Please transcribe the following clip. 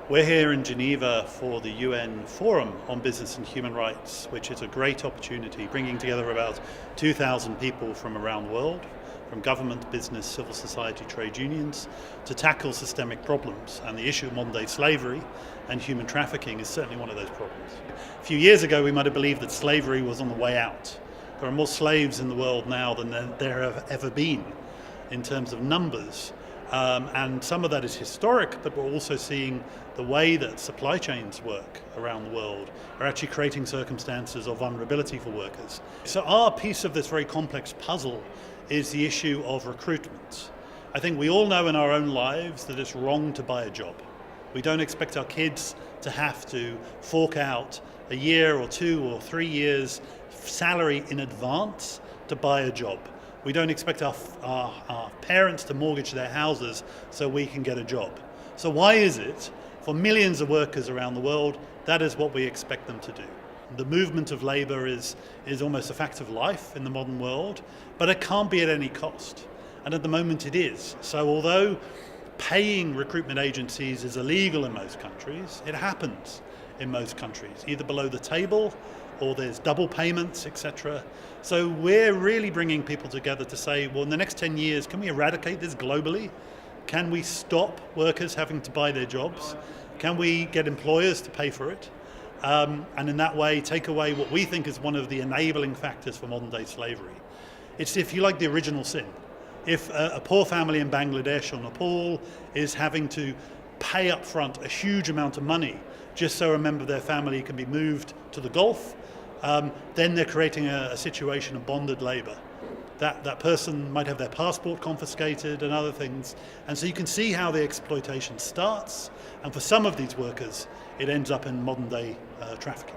We're here in Geneva for the UN Forum on Business and Human Rights, which is a great opportunity, bringing together about 2,000 people from around the world, from government, business, civil society, trade unions, to tackle systemic problems. And the issue of modern-day slavery and human trafficking is certainly one of those problems. A few years ago, we might have believed that slavery was on the way out. There are more slaves in the world now than there have ever been in terms of numbers. And some of that is historic, but we're also seeing the way that supply chains work around the world are actually creating circumstances of vulnerability for workers. So our piece of this very complex puzzle is the issue of recruitment. I think we all know in our own lives that it's wrong to buy a job. We don't expect our kids to have to fork out a year or 2 or 3 years salary in advance to buy a job. We don't expect our parents to mortgage their houses so we can get a job. So why is it, for millions of workers around the world, that is what we expect them to do? The movement of labour is almost a fact of life in the modern world, but it can't be at any cost. And at the moment it is. So although paying recruitment agencies is illegal in most countries, it happens in most countries, either below the table or there's double payments, etc. So we're really bringing people together to say, well, in the next 10 years, can we eradicate this globally? Can we stop workers having to buy their jobs? Can we get employers to pay for it? And in that way, take away what we think is one of the enabling factors for modern-day slavery. It's, if you like, the original sin. If a poor family in Bangladesh or Nepal is having to pay up front a huge amount of money just so a member of their family can be moved to the Gulf, then they're creating a situation of bonded labour. That person might have their passport confiscated and other things. And so you can see how the exploitation starts. And for some of these workers, it ends up in modern day trafficking.